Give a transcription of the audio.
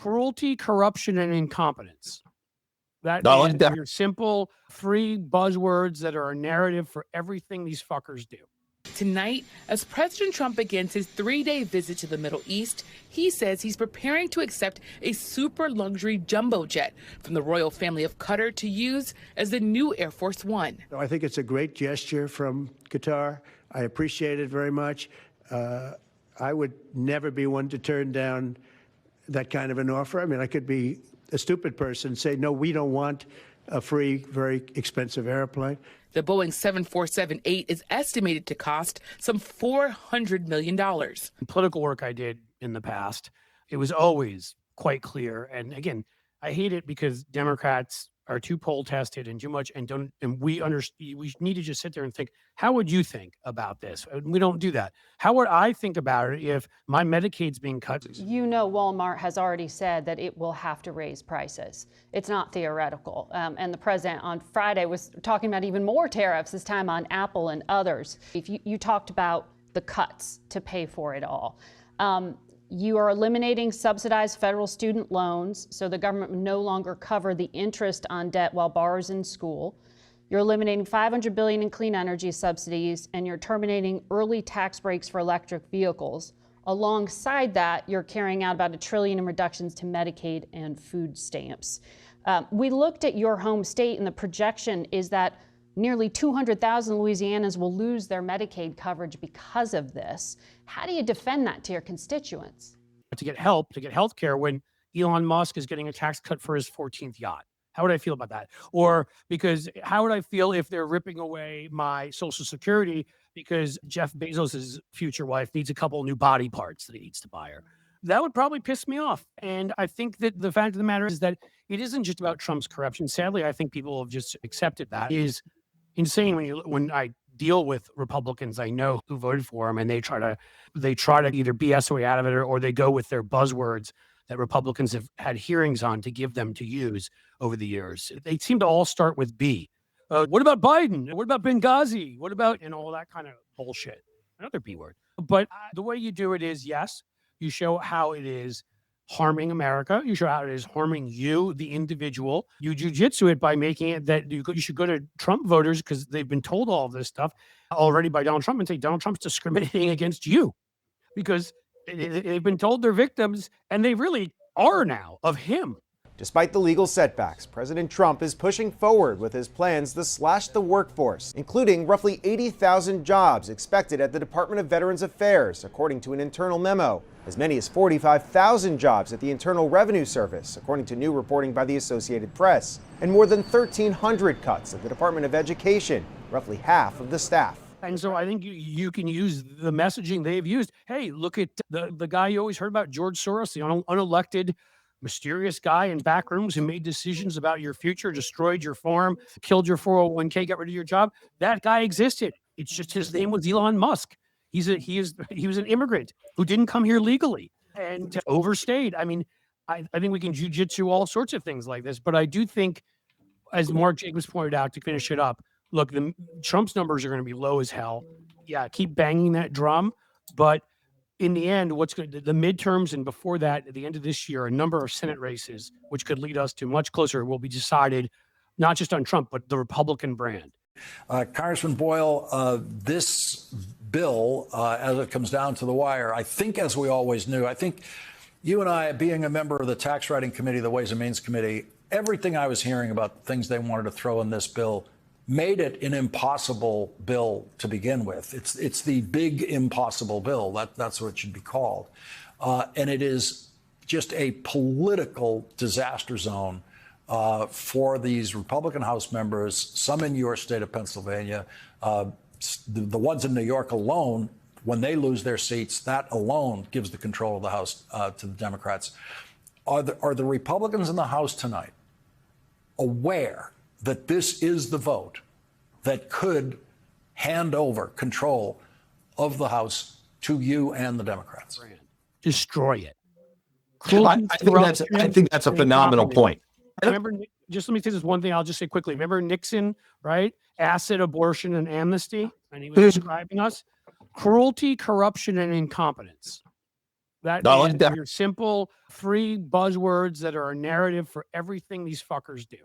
cruelty, corruption, and incompetence. That I is like that. your simple, free buzzwords that are a narrative for everything these fuckers do. Tonight, as President Trump begins his 3-day visit to the Middle East, he says he's preparing to accept a super luxury jumbo jet from the royal family of Qatar to use as the new Air Force One. I think it's a great gesture from Qatar. I appreciate it very much. I would never be one to turn down that kind of an offer. I mean, I could be a stupid person and say, no, we don't want a free, very expensive airplane. The Boeing 747-8 is estimated to cost some $400 million. Political work I did in the past, it was always quite clear. And again, I hate it because Democrats are too poll tested and too much we need to just sit there and think, how would you think about this? We don't do that. How would I think about it if my Medicaid's being cut? You know, Walmart has already said that it will have to raise prices. It's not theoretical. And the president on Friday was talking about even more tariffs, this time on Apple and others. If you talked about the cuts to pay for it all. You are eliminating subsidized federal student loans, so the government will no longer cover the interest on debt while borrowers in school. You're eliminating $500 billion in clean energy subsidies, and you're terminating early tax breaks for electric vehicles. Alongside that, you're carrying out about $1 trillion in reductions to Medicaid and food stamps. We looked at your home state, and the projection is that nearly 200,000 Louisianans will lose their Medicaid coverage because of this. How do you defend that to your constituents? To get help, to get health care when Elon Musk is getting a tax cut for his 14th yacht. How would I feel about that? Or because how would I feel if they're ripping away my Social Security because Jeff Bezos' future wife needs a couple new body parts that he needs to buy her? That would probably piss me off. And I think that the fact of the matter is that it isn't just about Trump's corruption. Sadly, I think people have just accepted that. It is insane when I deal with Republicans I know who voted for him and they try to either BS their way out of it or they go with their buzzwords that Republicans have had hearings on to give them to use over the years. They seem to all start with B. What about Biden? What about Benghazi? What about, and all that kind of bullshit? Another B word. But the way you do it is, yes, you show how it is harming America. You show how it is harming you, the individual. You jujitsu it by making it that you should go to Trump voters because they've been told all of this stuff already by Donald Trump and say Donald Trump's discriminating against you because they've been told they're victims and they really are now of him. Despite the legal setbacks, President Trump is pushing forward with his plans to slash the workforce, including roughly 80,000 jobs expected at the Department of Veterans Affairs, according to an internal memo. As many as 45,000 jobs at the Internal Revenue Service, according to new reporting by the Associated Press, and more than 1,300 cuts at the Department of Education, roughly half of the staff. And so I think you can use the messaging they've used. Hey, look at the guy you always heard about, George Soros, the unelected mysterious guy in back rooms who made decisions about your future, destroyed your farm, killed your 401k, got rid of your job. That guy existed. It's just his name was Elon Musk. He was an immigrant who didn't come here legally and overstayed. I mean, I think we can jujitsu all sorts of things like this, but I do think, as Mark Jacobs pointed out to finish it up, look, Trump's numbers are going to be low as hell. Yeah, keep banging that drum, but in the end, the midterms and before that, at the end of this year, a number of Senate races, which could lead us to much closer, will be decided not just on Trump, but the Republican brand. Congressman Boyle, this bill, as it comes down to the wire, I think, as we always knew, I think you and I, being a member of the Tax Writing Committee, the Ways and Means Committee, everything I was hearing about things they wanted to throw in this bill made it an impossible bill to begin with. It's the big impossible bill. That's what it should be called. And it is just a political disaster zone for these Republican House members, some in your state of Pennsylvania. The ones in New York alone, when they lose their seats, that alone gives the control of the House to the Democrats. Are the Republicans in the House tonight aware that this is the vote that could hand over control of the House to you and the Democrats? Destroy it. I think that's a phenomenal point. Remember, just let me say this one thing. I'll just say quickly. Remember Nixon, right? Acid, abortion, and amnesty. And he was describing us. Cruelty, corruption, and incompetence. That I is like that. your simple three buzzwords that are a narrative for everything these fuckers do.